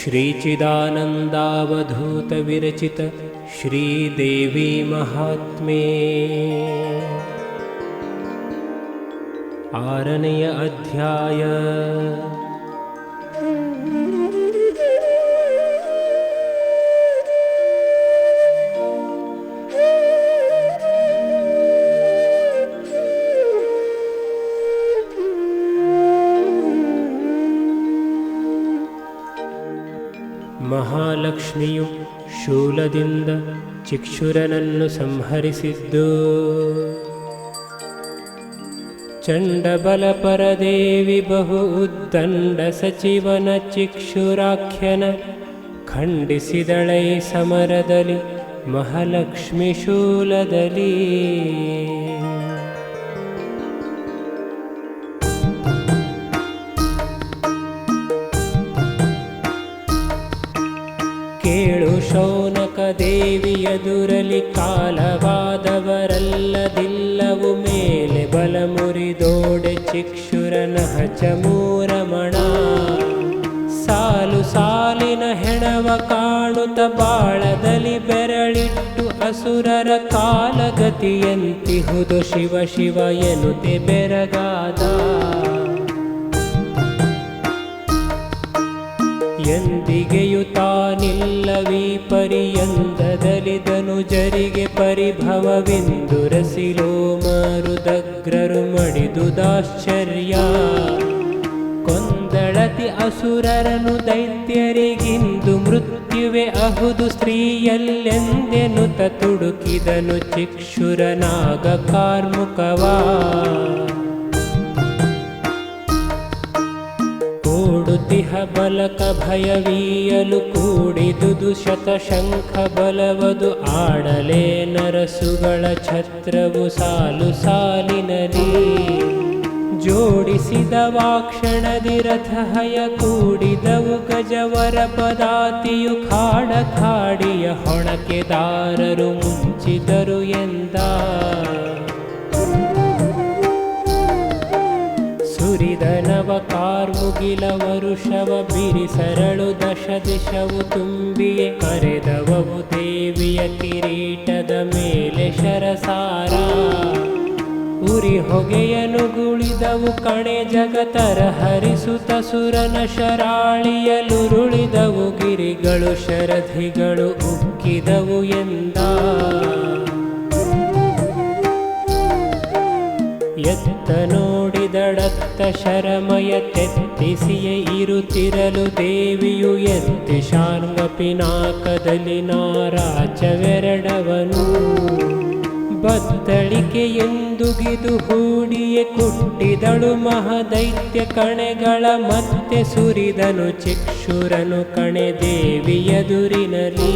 श्रीचिदानन्दावधूत विरचित श्रीदेवी महात्म्ये आरनेय अध्याय। ಮಹಾಲಕ್ಷ್ಮಿಯು ಶೂಲದಿಂದ ಚಿಕ್ಷುರನನ್ನು ಸಂಹರಿಸಿದ್ದು. ಚಂಡಬಲಪರದೇವಿ ಬಹು ಉದ್ದಂಡ ಸಚಿವನ ಚಿಕ್ಷುರಾಖ್ಯನ ಖಂಡಿಸಿದಳೈ ಸಮರದಲ್ಲಿ ಮಹಾಲಕ್ಷ್ಮಿ ಶೂಲದಲ್ಲಿ. ಕೇಳು ಶೌನಕ ದೇವಿಯದುರಲಿ ಕಾಲವಾದವರಲ್ಲದಿಲ್ಲವು ಮೇಲೆ ಬಲ ಮುರಿದೋಡೆ ಚಿಕ್ಷುರನ ಹಚಮೂರಮಣ. ಸಾಲು ಸಾಲಿನ ಹೆಣವ ಕಾಣುತ್ತ ಬಾಳದಲ್ಲಿ ಬೆರಳಿಟ್ಟು ಅಸುರರ ಕಾಲಗತಿಯಂತಿಹುದು ಶಿವ ಶಿವ ಎನ್ನುತ್ತೆ ಬೆರಗಾದ. ಎಂದಿಗೆಯು ತಾನಿಲ್ಲವೀ ಪರ್ಯಂತದಲಿದನು ಜರಿಗೆ ಪರಿಭವವಿಂದುರಸಿಲೋ ಮರುದಗ್ರರು ಮಡಿದುದಾಶ್ಚರ್ಯ. ಕೊಂದಳತಿ ಅಸುರರನು ದೈತ್ಯರಿಗಿಂದು ಮೃತ್ಯುವೆ ಅಹುದು ಸ್ತ್ರೀಯಲ್ಲೆಂದೆನುತ ತುಡುಕಿದನು ಚಿಕ್ಷುರನಾಗ ಕಾರ್ಮುಕವಾ. ಕೂಡುತಿಹ ಬಲಕ ಭಯವೀಯಲು ಕೂಡಿದುದು ಶತಶಂಖ ಬಲವದು ಆಡಲೇ ನರಸುಗಳ ಛತ್ರವು ಸಾಲು ಸಾಲಿನಲಿ. ಜೋಡಿಸಿದ ವಾಕ್ಷಣದಿ ರಥಹಯ ಕೂಡಿದವು ಗಜವರ ಪದಾತಿಯು ಖಾಡ ಖಾಡಿಯ ಹೊಣಕೆದಾರರು ಮುಂಚಿದರು ಎಂದ. ಸುರಿದನವ ಕಾರ್ಮುಗಿಲ ವರುಷವ ಬಿರಿಸರಳು ದಶ ದಿಶವು ತುಂಬಿಯೇ ಕರೆದವವು ದೇವಿಯ ಕಿರೀಟದ ಮೇಲೆ ಶರಸಾರ. ಉರಿ ಹೊಗೆಯನು ಗುಳಿದವು ಕಣೆ ಜಗತರ ಹರಿಸುತ್ತ ಸುರನ ಶರಾಳಿಯಲುರುಳಿದವು ಗಿರಿಗಳು ಶರಧಿಗಳು ಉಕ್ಕಿದವು ಎಂದ. ಎತ್ತ ನೋಡಿದಡತ್ತ ಶರಮಯ ತೆತ್ತಿಸಿಯೇ ಇರುತ್ತಿರಲು ದೇವಿಯು ಎತ್ತಿ ಶಾರ್ಂಗ ಪಿನಾಕದಲ್ಲಿ ನಾರಾಚವೆರಡವನು. ಬತ್ತಳಿಕೆಯೆಂದುಗಿದು ಹೂಡಿಯೇ ಕುಟ್ಟಿದಳು ಮಹದೈತ್ಯ ಕಣೆಗಳ ಮತ್ತೆ ಸುರಿದನು ಚಿಕ್ಷುರನು ಕಣೆ ದೇವಿಯದುರಿನಲಿ.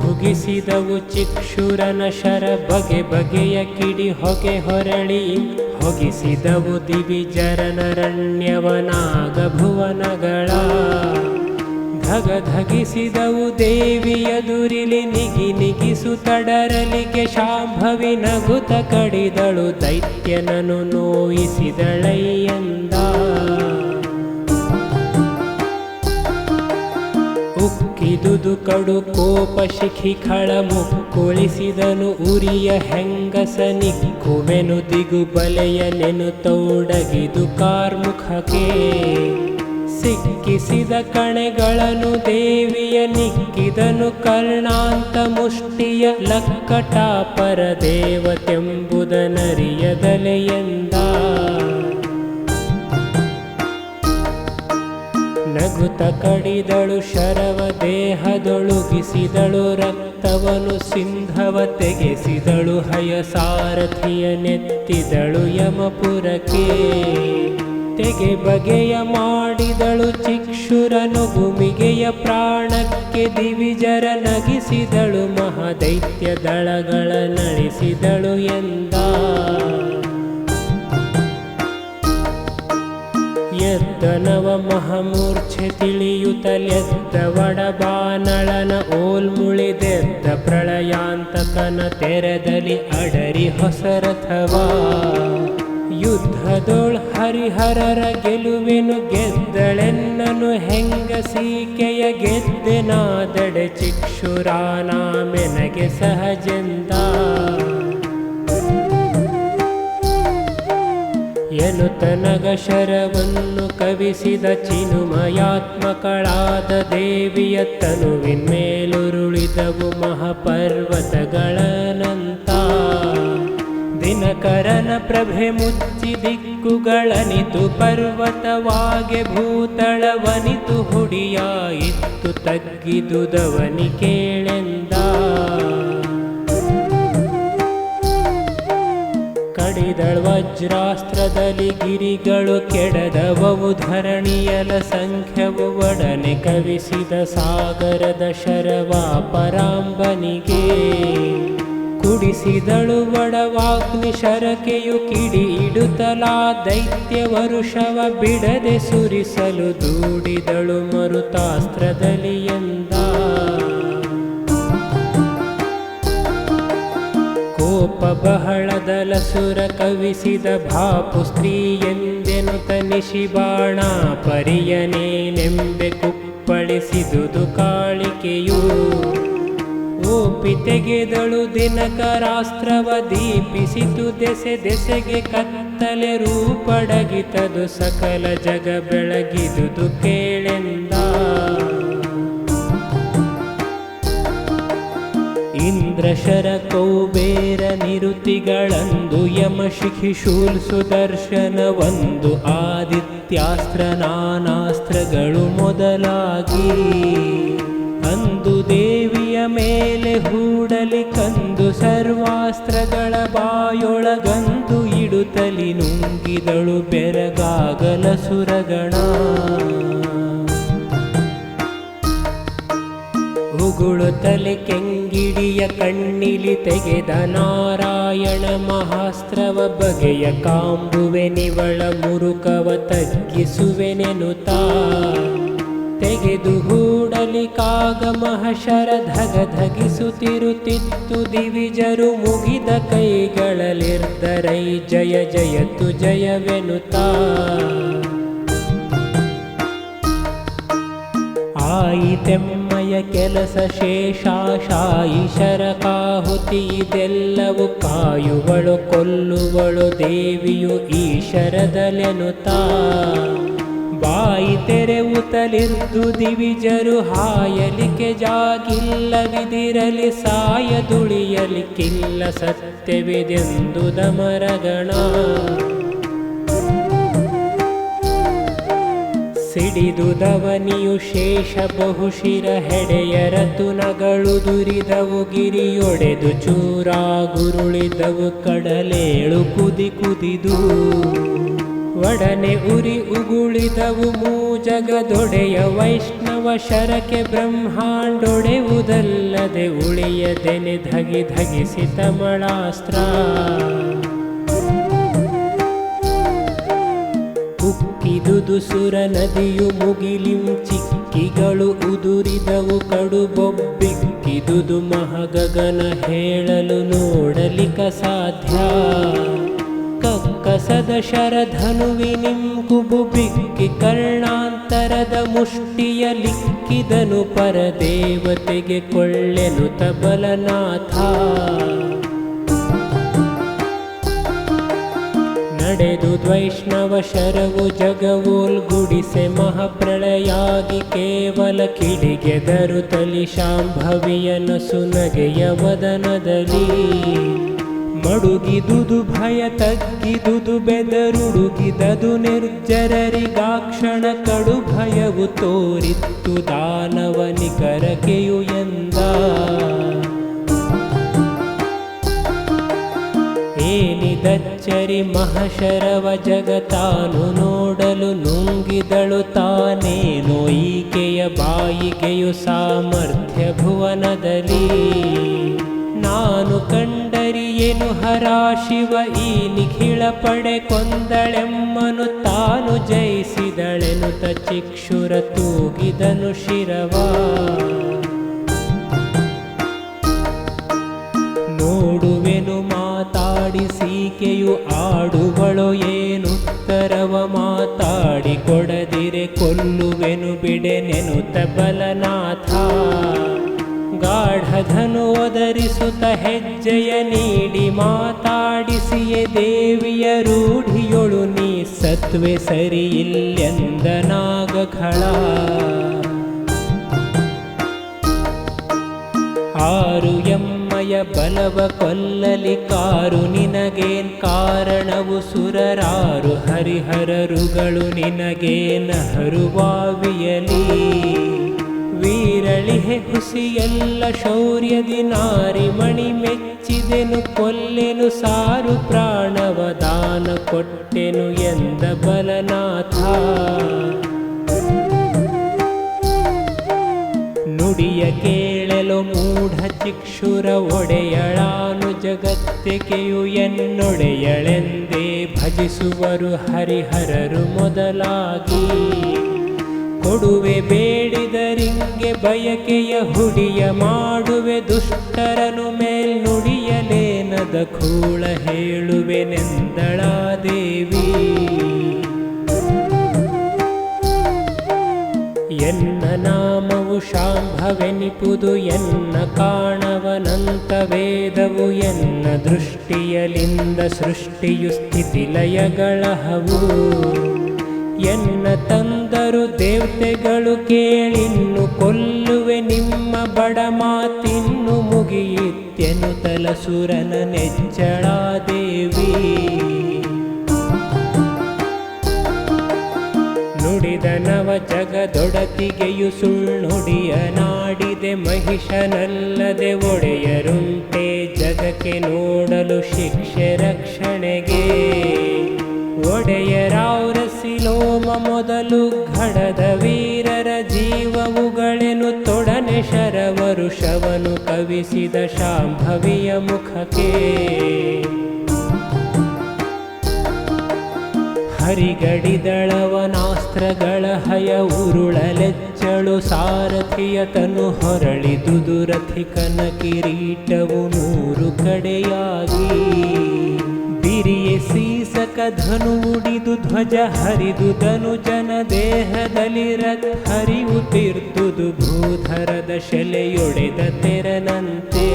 ಭುಗಿಸಿದವು ಚಿಕ್ಷುರನ ಶರ ಬಗೆ ಬಗೆಯ ಕಿಡಿ ಹೊಗೆ ಹೊರಳಿ. ಹೊಗಿಸಿದವು ದಿವಿಜರನರಣ್ಯವನಾಗ ಭುವನಗಳ. ಧಗ ಧಗಿಸಿದವು ದೇವಿಯದುರಿಲಿ ನಿಗಿ ನಿಗಿಸುತ್ತಡರಲಿಗೆ ಶಾಂಭವಿ ನಗುತ ಕಡಿದಳು ದೈತ್ಯನನು ನೋಯಿಸಿದಳಯ್ಯಂದ. ಉಕ್ಕಿದುದು ಕಡು ಕೋಪ ಶಿಖಿ ಖಳ ಮುಕ್ಕುಳಿಸಿದನು ಉರಿಯ ಹೆಂಗಸ ನಿಕ್ಕುವೆನು ದಿಗು ಬಲೆಯ ನೆನು ತೌಡಗಿದು ಕಾರ್ಮುಖಕ್ಕೆ. ಸಿಕ್ಕಿಸಿದ ಕಣೆಗಳನ್ನು ದೇವಿಯ ನಿಕ್ಕಿದನು ಕರ್ಣಾಂತ ಮುಷ್ಟಿಯ ಲಕ್ಕಟಾಪರ ದೇವತೆಂಬುದನರಿಯದಲೆಯೆಂದ. ನಗುತ ಕಡಿದಳು ಶರವ ದೇಹದೊಳುಗಿಸಿದಳು ರಕ್ತವನು ಸಿಂಧವ ತೆಗೆಸಿದಳು ಹಯಸಾರಥಿಯ ನೆತ್ತಿದಳು ಯಮಪುರಕ್ಕೆ. ತೆಗೆ ಬಗೆಯ ಮಾಡಿದಳು ಚಿಕ್ಷುರನು ಗುಮಿಗೆಯ ಪ್ರಾಣಕ್ಕೆ ದಿವಿಜರ ನಗಿಸಿದಳು ಮಹದೈತ್ಯ ದಳಗಳ ನಳಿಸಿದಳು ಎಂದ. ಎದ್ದ ನವ ಮಹಾಮೂರ್ಛೆ ತಿಳಿಯುತ್ತಲೆದ್ದ ಒಡಬಾನಳನ ಓಲ್ಮುಳಿದೆದ್ದ ಪ್ರಳಯಾಂತಕನ ತೆರೆದಲಿ ಅಡರಿ ಹೊಸರಥವಾ ಯುದ್ಧದೋಳ್ ಹರಿಹರರ ಗೆಲುವೆನು ಗೆದ್ದಳೆನ್ನನು ಹೆಂಗಸೀಕೆಯ ಗೆದ್ದೆನಾದಡೆ ಚಿಕ್ಷುರಾನ ಮೆನಗೆ ಸಹಜೆಂದ ಎನ್ನುತ್ತನಗ ಶರವನ್ನು ಕವಿಸಿದ ಚಿನುಮಯಾತ್ಮಕಳಾದ ದೇವಿಯ ತನುವಿನ್ಮೇಲುರುಳಿದವು ಮಹಾಪರ್ವತಗಳನಂತ ದಿನಕರನ ಪ್ರಭೆ ಮುಚ್ಚಿ ದಿಕ್ಕುಗಳನಿತು ಪರ್ವತವಾಗೆ ಭೂತಳವನಿತು ಹುಡಿಯಾಯಿತ್ತು ತಗ್ಗಿದುದವನಿ ಕೇಳೆಂದ ಕಡಿದಳ್ ವಜ್ರಾಸ್ತ್ರದಲ್ಲಿ ಗಿರಿಗಳು ಕೆಡದವವು ಧರಣಿಯಲ ಸಂಖ್ಯವು ಒಡನೆ ಕವಿಸಿದ ಸಾಗರದ ಶರವಾ ಪರಾಂಬನಿಗೆ ಕುಡಿಸಿದಳು ಒಡವಾಗ್ನಿ ಶರಕೆಯು ಕಿಡಿ ಇಡುತ್ತಲಾ ದೈತ್ಯ ವರುಷವ ಬಿಡದೆ ಸುರಿಸಲು ದೂಡಿದಳು ಮರುತಾಸ್ತ್ರದಲ್ಲಿ ಎಂದ ಕೋಪ ಬಹಳದಲ ಸುರ ಕವಿಸಿದ ಭಾಪು ಸ್ತ್ರೀ ಎಂದೆನುತ ನಿಶಿಬಾಣ ಪರಿಯನೇನೆಂಬೆ ಕುಪ್ಪಳಿಸಿದುದು ಕಾಳಿಕೆಯು ಓಪಿ ತೆಗೆದಳು ದಿನಕರಾಸ್ತ್ರವ ದೀಪಿಸಿತು ದೆಸೆ ದೆಸೆಗೆ ಕತ್ತಲೆ ರೂಪಡಗಿತದು ಸಕಲ ಜಗ ಬೆಳಗಿದುದು ಕೇಳೆಂದ ಇಂದ್ರ ಶರ ಕೌಬೇರ ನಿರುತಿಗಳಂದು ಯಮಶಿಖಿ ಶೂಲ್ ಸುದರ್ಶನವೊಂದು ಆದಿತ್ಯಾಸ್ತ್ರ ನಾನಾಸ್ತ್ರಗಳು ಮೊದಲಾಗಿ ಅಂದು ದೇವಿಯ ಮೇಲೆ ಹೂಡಲಿ ಕಂದು ಸರ್ವಾಸ್ತ್ರಗಳ ಬಾಯೊಳಗಂದು ಇಡುತ್ತಲಿ ನುಂಗಿದಳು ಬೆರಗಾಗಲ ಸುರಗಣ ಉಗುಳುತ್ತಲೆ ಕೆಂಗಿಡಿಯ ಕಣ್ಣಿಲಿ ತೆಗೆದ ನಾರಾಯಣ ಮಹಾಸ್ತ್ರವ ಬಗೆಯ ಕಾಂಬುವೆ ನಿವಳ ಮುರುಕವ ತಗ್ಗಿಸುವೆನೆನುತಾ ತೆಗೆದು ಹೂಡಲಿ ಕಾಗ ಮಹಶರ ಧಗ ಧಗಿಸುತ್ತಿರುತ್ತಿತ್ತು ದಿವಿಜರು ಮುಗಿದ ಕೈಗಳಲಿರ್ದರೈ ಜಯ ಜಯತು ಜಯವೆನುತಾ ಆಯಿತೆಮ್ಮಯ ಕೆಲಸ ಶೇಷಾಶಾಯಿ ಶರಕಾಹುತಿ ಇದೆಲ್ಲವೂ ಕಾಯುವಳು ಕೊಲ್ಲುವಳು ದೇವಿಯು ಈ ಶರದಲೆನುತಾ ಬಾಯಿ ತೆರೆವುತ್ತಲಿರ್ದು ದಿವಿಜರು ಹಾಯಲಿಕ್ಕೆ ಜಾಗಿಲ್ಲವಿದಿರಲಿ ಸಾಯದುಳಿಯಲಿಕ್ಕಿಲ್ಲ ಸತ್ಯವಿದೆಂದು ದಮರಗಣ ಸಿಡಿದುದವನಿಯು ಶೇಷ ಬಹುಶಿರ ಹೆಡೆಯರ ತುನಗಳು ದುರಿದವು ಗಿರಿಯೊಡೆದು ಚೂರಾಗುರುಳಿದವು ಕಡಲೇಳು ಕುದಿ ಕುದಿದು ಒಡನೆ ಉರಿ ಉಗುಳಿದವು ಮೂಜಗದೊಡೆಯ ವೈಷ್ಣವ ಶರಕೆ ಬ್ರಹ್ಮಾಂಡೊಡೆವುದಲ್ಲದೆ ಉಳಿಯದೆನೆ ಧಗಿ ಧಗಿಸಿ ತಮಳಾಸ್ತ್ರ ಉಕ್ಕಿದುದು ಸುರ ನದಿಯು ಮುಗಿಲಿಂ ಚಿಕ್ಕಿಗಳು ಉದುರಿದವು ಕಡು ಬೊಬ್ಬಿಕ್ಕಿದುದು ಮಹಗಗನ ಹೇಳಲು ನೋಡಲಿಕ ಸಾಧ್ಯ ಕಕ್ಕಸದ ಶರಧನುವಿನಿಂ ಕುಬು ಬಿಕ್ಕಿ ಕರ್ಣಾಂತರದ ಮುಷ್ಟಿಯ ಲಿಕ್ಕಿದನು ಪರದೇವತೆಗೆ ಕೊಳ್ಳೆನು ತಬಲನಾಥ ನಡೆದು ವೈಷ್ಣವ ಶರವು ಜಗವೋಲ್ಗುಡಿಸೆ ಮಹಾಪ್ರಳಯಾಗಿ ಕೇವಲ ಕಿಡಿಗೆದರು ತಲಿ ಶಾಂಭವಿಯನ ಸುನಗೆಯ ವದನದಲ್ಲಿ ಮಡುಗಿದುದು ಭಯ ತಗ್ಗಿದುದು ಬೆದರುಡುಗಿದದು ನಿರ್ಜರರಿಗಾಕ್ಷಣ ಕಡು ಭಯವು ತೋರಿತ್ತು ದಾನವನಿಕರಕೆಯು ಎಂದ ಏನಿದಚ್ಚರಿ ಮಹಶರವ ಜಗತಾನು ನೋಡಲು ನುಂಗಿದಳು ತಾನೇನೋ ಈಕೆಯ ಬಾಯಿಗೆಯು ಸಾಮರ್ಥ್ಯ ಭುವನದಲ್ಲಿ ನಾನು ಕಂಡರಿಯೇನು ಹರಾ ಶಿವ ಈ ನಿಖಿಳ ಪಡೆ ಕೊಂದಳೆಮ್ಮನು ತಾನು ಜಯಿಸಿದಳೆನುತ ಚಿಕ್ಷುರ ತೂಗಿದನು ಶಿರವ ನೋಡುವೆನು ಮಾತಾಡಿಸೀಕೆಯು ಆಡುವಳೋ ಏನುತ್ತರವ ಮಾತಾಡಿ ಕೊಡದಿರೆ ಕೊಲ್ಲುವೆನು ಬಿಡೆನೆನುತ ಬಲನಾಥ ಗಾಢಧನು ಒದರಿಸುತ್ತ ಹೆಜ್ಜೆಯ ನೀಡಿ ಮಾತಾಡಿಸಿಯೇ ದೇವಿಯ ರೂಢಿಯೊಳು ನೀ ಸತ್ವೆ ಸರಿಯಿಲ್ಲೆಂದ ನಾಗಖಳ ಆರು ಎಮ್ಮಯ ಬಲವ ಕೊಲ್ಲಲಿ ಕಾರು ನಿನಗೇನ್ ಕಾರಣವು ಸುರರಾರು ಹರಿಹರರುಗಳು ನಿನಗೇನ ಹರುವಾವಿಯಲಿ ವೀರಳಿಹೆ ಹುಸಿಯೆಲ್ಲ ಶೌರ್ಯದಿ ನಾರಿಮಣಿ ಮೆಚ್ಚಿದೆನು ಕೊಲ್ಲೆನು ಸಾರು ಪ್ರಾಣವ ದಾನ ಕೊಟ್ಟೆನು ಎಂದ ಬಲನಾಥ ನುಡಿಯ ಕೇಳಲು ಮೂಢ ಚಿಕ್ಷುರ ಒಡೆಯಳಾನು ಜಗತ್ತಿಗೆಯು ಎನ್ನೊಡೆಯಳೆಂದೇ ಭಜಿಸುವರು ಹರಿಹರರು ಮೊದಲಾಗಿ ಕೊಡುವೆ ಬೇಡಿದರಿಂಗೆ ಬಯಕೆಯ ಹುಡಿಯ ಮಾಡುವೆ ದುಷ್ಟರನು ಮೇಲ್ನುಡಿಯಲೇನದ ಖೂಳ ಹೇಳುವೆನೆಂದಳಾ ದೇವಿ ಎನ್ನ ನಾಮವು ಶಾಂಭವೆನಿಪುದು ಎನ್ನ ಕಾಣವನಂತ ವೇದವು ಎನ್ನ ದೃಷ್ಟಿಯಲಿಂದ ಸೃಷ್ಟಿಯು ಸ್ಥಿತಿಲಯಗಳಹವು ಎನ್ನ ತಂದರು ದೇವತೆಗಳು ಕೇಳಿನ್ನು ಕೊಲ್ಲುವೆ ನಿಮ್ಮ ಬಡ ಮಾತಿನ್ನು ಮುಗಿಯಿತ್ತೆನು ತಲಸುರನ ನೆಚ್ಚಳಾ ದೇವಿ ನುಡಿದ ನವ ಜಗದೊಡತಿಗೆಯು ಸುಳ್ಳುಡಿಯ ನಾಡಿದೆ ಮಹಿಷನಲ್ಲದೆ ಒಡೆಯರುಂಟೆ ಜಗಕ್ಕೆ ನೋಡಲು ಶಿಕ್ಷೆ ರಕ್ಷಣೆಗೆ ಒಡೆಯರಾವ್ರಸಿಲೋಮ ಮೊದಲು ಘಡದ ವೀರರ ಜೀವವುಗಳೆನು ತೊಡನೆ ಶರವರುಷವನು ಕವಿಸಿದ ಶಾಂಭವಿಯ ಮುಖಕ್ಕೆ ಹರಿಗಡಿದಳವನಾಸ್ತ್ರಗಳ ಹಯ ಉರುಳಲೆಚ್ಚಳು ಸಾರಥಿಯ ತನು ಹೊರಳಿದುದು ರಥಿಕನ ಕಿರೀಟವು 100 ಕಡೆಯಾಗಿ ಬಿರಿಯೆ ಸೀಸಕ ಧನು ಉಡಿದು ಧ್ವಜ ಹರಿದು ಧನುಜನ ದೇಹದಲ್ಲಿ ರಥ ಹರಿಯುತ್ತಿರ್ದುದು ಭೂಧರದ ಶೆಲೆಯೊಡೆದ ತೆರನಂತೆ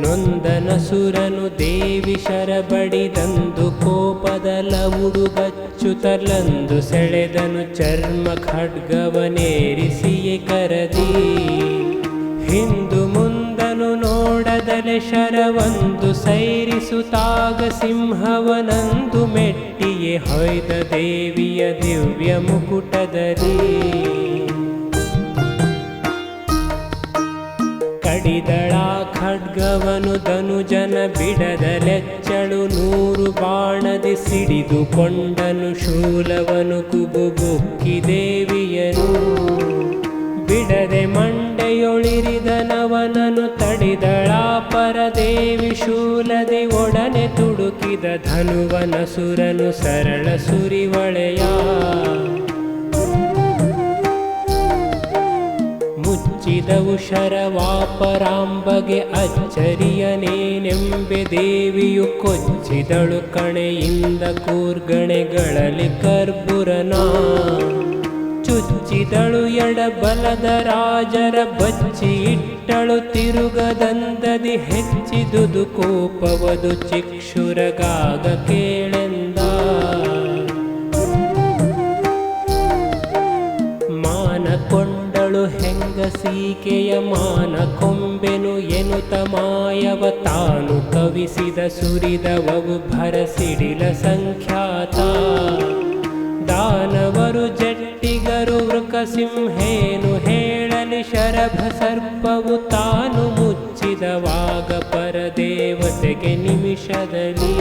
ನೊಂದನ ಸುರನು ದೇವಿ ಶರಬಡಿದಂದು ಕೋಪದಲ ಉಡುಗಚ್ಚುತಲಂದು ಸೆಳೆದನು ಚರ್ಮ ಖಡ್ಗವನೇರಿಸಿಯೇ ಕರದಿ ಹಿಂದು ಮುಂದನು ನೋಡದಲೆ ಶರವಂದು ಸೈರಿಸುತ್ತಾಗ ಸಿಂಹವನಂದು ಮೆಟ್ಟಿಯೇ ಹೊಯ್ದ ದೇವಿಯ ದಿವ್ಯ ಮುಕುಟದಲ್ಲಿ ಕಡಿದಳ ಖಡ್ಗವನು ಧನುಜನ ಬಿಡದಲೆಚ್ಚಳು 100 ಬಾಣದಿ ಸಿಡಿದುಕೊಂಡನು ಶೂಲವನು ಕುಬುಬುಕ್ಕಿ ದೇವಿಯನು ಬಿಡದೆ ಮಂಡೆಯೊಳಿರಿದನವನನು ತಡಿದಳ ಪರದೇವಿ ಶೂಲದಿ ಒಡನೆ ತುಡುಕಿದ ಧನುವನ ಸುರನು ಸರಳ ಸುರಿವಳೆಯ ಮುಚ್ಚಿದವು ಶರವಾಪರಾಂಬಗೆ ಅಚ್ಚರಿಯನೇನೆಂಬೆ ದೇವಿಯು ಕೊಚ್ಚಿದಳು ಕಣೆಯಿಂದ ಕೂರ್ಗಣೆಗಳಲ್ಲಿ ಕರ್ಬುರನ ಚುಚ್ಚಿದಳು ಎಡಬಲದ ರಾಜರ ಬಚ್ಚಿ ಇಟ್ಟಳು ತಿರುಗದಂದದಿ ಹೆಚ್ಚಿದುದು ಕೋಪವದು ಚಿಕ್ಷುರಗಾಗ ಕೇಳೆಂದ ಮಾನಕೊಂಡಳು ಹೆಂಗಸೀಕೆಯ ಮಾನ ಕೊಂಬೆನು ಎನುತ ಮಾಯವ ತಾನು ಕವಿಸಿದ ಸುರಿದವವು ಭರಸಿಡಿಲ ಸಂಖ್ಯಾತ ದಾನವರು ಜಟ್ಟಿಗರು ವೃಕಸಿಂಹೇನು ಹೇಳಲಿ ಶರಭ ಸರ್ಪವು ತಾನು ಮುಚ್ಚಿದವಾಗ ಪರದೇವತೆಗೆ ನಿಮಿಷದಲ್ಲಿ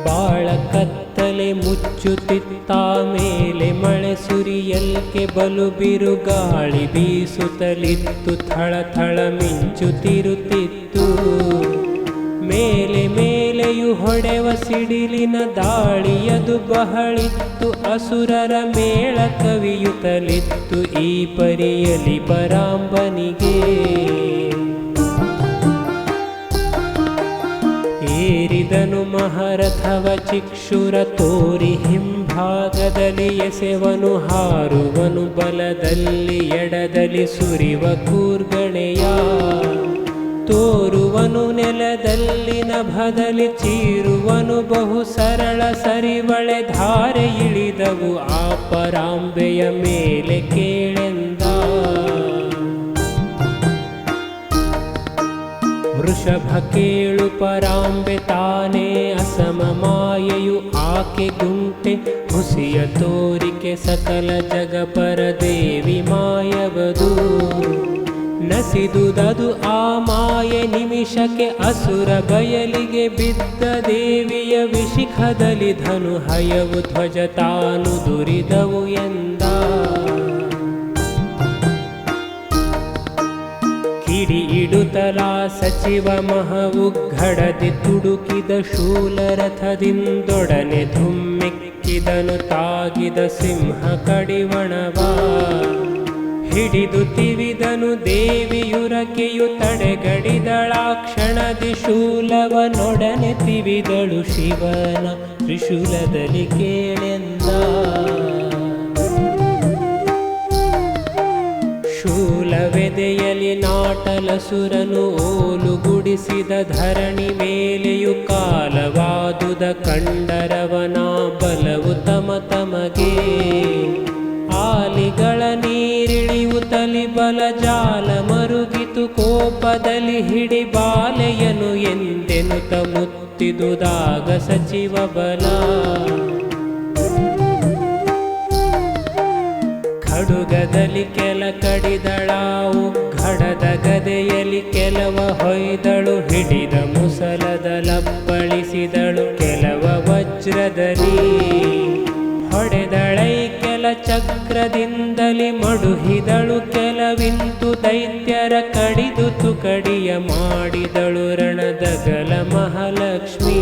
ಬಾಳ ಕತ್ತ ಕತ್ತಲೆ ಮುಚ್ಚುತ್ತಿತ್ತ ಮೇಲೆ ಮಳೆ ಸುರಿಯಲ್ಕೆ ಬಲು ಬಿರುಗಾಳಿ ಬೀಸುತ್ತಲಿತ್ತು, ಥಳಥಳ ಮಿಂಚುತ್ತಿರುತ್ತಿತ್ತು. ಮೇಲೆ ಮೇಲೆಯು ಹೊಡೆವ ಸಿಡಿಲಿನ ದಾಳಿಯದು ಬಹಳಿತ್ತು, ಅಸುರರ ಮೇಳ ಕವಿಯುತ್ತಲಿತ್ತು ಈ ಪರಿಯಲಿ ಪರಾಂಬನಿಗೆ. ಏರಿದನು ಮಹಾರಥವ ಚಿಕ್ಷುರ ತೋರಿ ಹಿಂಭಾಗದಲ್ಲಿ ಎಸೆವನು, ಹಾರುವನು ಬಲದಲ್ಲಿ ಎಡದಲ್ಲಿ ಸುರಿವ ಕೂರ್ಗಣೆಯ, ತೋರುವನು ನೆಲದಲ್ಲಿ ನಭದಲ್ಲಿ ಚೀರುವನು ಬಹು ಸರಳ ಸರಿವಳೆ ಧಾರೆ ಇಳಿದವು ಆ ಪರಾಂಬೆಯ ಮೇಲೆ ಕೇಳೆಂದ. ವೃಷಭ ಕೇಳು ಪರಾಂಬೆ ತಾನೇ ಅಸಮ ಮಾಯೆಯು ಆಕೆ ಗುಂಟೆ, ಹುಸಿಯ ತೋರಿಕೆ ಸಕಲ ಜಗಪರ ದೇವಿ ಮಾಯವದು. ನಸಿದುದದು ಆ ಮಾಯೆ ನಿಮಿಷಕ್ಕೆ ಅಸುರ ಬಯಲಿಗೆ ಬಿದ್ದ ದೇವಿಯ ವಿಶಿಖದಲ್ಲಿ ಧನು ಹಯವು ಧ್ವಜ ತಾನು ದುರಿದವು ಎಂದ. ಕಿಡಿ ಇಡುತ್ತಲಾ ಸಚಿವ ಮಹವುಘಡದಿ ತುಡುಕಿದ ಶೂಲರಥದಿಂದೊಡನೆ ಧುಮ್ಮಿಕ್ಕಿದನು ತಾಗಿದ ಸಿಂಹ ಕಡಿವಣವ. ಹಿಡಿದು ತಿವಿದನು ದೇವಿಯುರಕೆಯು ತಡೆಗಡಿದಳಾಕ್ಷಣದಿ ಶೂಲವನೊಡನೆ ತಿವಿದಳು ಶಿವನ ತ್ರಿಶೂಲದಲ್ಲಿ ಕೇಳೆಂದ. ಶೂಲವೆದೆಯಲಿ ನಾಟಲಸುರನು ಓಲುಗುಡಿಸಿದ ಧರಣಿ ಮೇಲೆಯು ಕಾಲವಾದುದ ಕಂಡರವನ ಬಲವು ತಮ ತಮಗೆ. ಆಲಿಗಳ ನೀರಿಳಿಯುತ್ತಲಿ ಬಲ ಜಾಲ ಮರುಗಿತು ಕೋಪದಲ್ಲಿ ಹಿಡಿ ಬಾಲೆಯನು ಎಂದೆನುತ ಮುತ್ತಿದುದಾಗ ಸಚಿವ ಬಲ. ಖಡುಗದಲ್ಲಿ ಕೆಲ ಕಡಿದಳಾವು ಘಡದ ಗದೆಯಲ್ಲಿ ಕೆಲವ ಹೊಯ್ದಳು, ಹಿಡಿದ ಮುಸಲದ ಲಪ್ಪಳಿಸಿದಳು ಕೆಲವ ವಜ್ರದಲ್ಲಿ. ಹೊಡೆದಳೈ ಕೆಲ ಚಕ್ರದಿಂದಲಿ ಮಡುಹಿದಳು ಕೆಲವಿಂತು ದೈತ್ಯರ ಕಡಿದು ತುಕಡಿಯ ಮಾಡಿದಳು ರಣದಗಲ ಮಹಾಲಕ್ಷ್ಮೀ.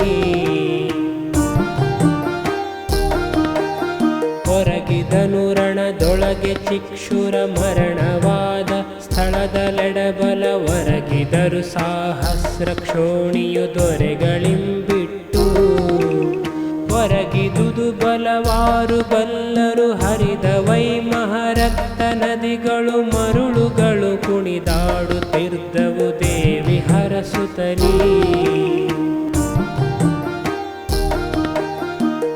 ಹೊರಗಿದನು ರಣದೊಳಗೆ ಚಿಕ್ಷುರ ಮರಣವಾದ ಸ್ಥಳದಲೆಡಬಲ ಹೊರಗಿದರು ಸಹಸ್ರ ಕ್ಷೋಣಿಯು ದೊರೆಗಳಿಂಬಿಟ್ಟು. ಹೊರಗಿದುದು ಬಲವಾರು ಬಲ್ಲರು ಹರಿದ ವೈ ಮಹಾರಕ್ತ ನದಿಗಳು ಮರುಳುಗಳು ಕುಣಿದಾಡುತ್ತಿದ್ದವು ದೇವಿ ಹರಸುತ್ತಲೀ.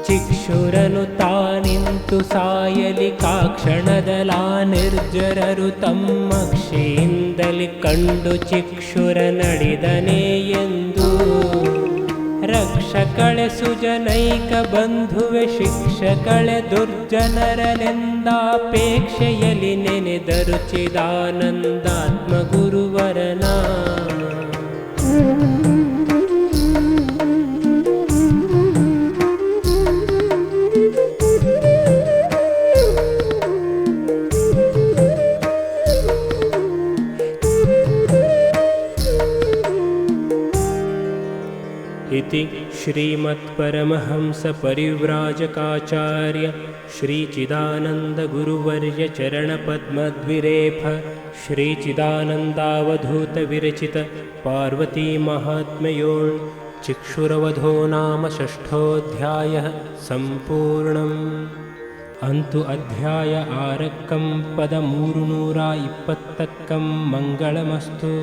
ಚಿಕ್ಷುರನು ತಾನಿಂತು ಸಾಯಲಿ ಕಾಕ್ಷಣದಲಾ ನಿರ್ಜರರು ತಮ್ಮ ಕ್ಷಿಯಿಂದಲಿ ಕಂಡು ಚಿಕ್ಷುರ ನಡೆದನೇ ಎಂದು. ರಕ್ಷಕಳೆ ಸುಜನೈಕ ಬಂಧುವೆ ಶಿಕ್ಷಕಳೆ ದುರ್ಜನರನೆಂದಾಪೇಕ್ಷೆಯಲಿ ನೆನೆದರು ಚಿದಾನಂದಾತ್ಮ ಗುರುವರನ. इति श्रीमत्परमहंसपरिव्राजकाचार्य श्रीचिदानन्दगुरुवर्य चरणपद्मद्विरेफ श्रीचिदानन्दावधूतविरचित पार्वतीमाहात्म्यों चिक्षुरवधो नाम षष्ठोऽध्यायः सम्पूर्णम्. अंतु अध्याय 6 पद 320 ಮಂಗಳಮಸ್ತು.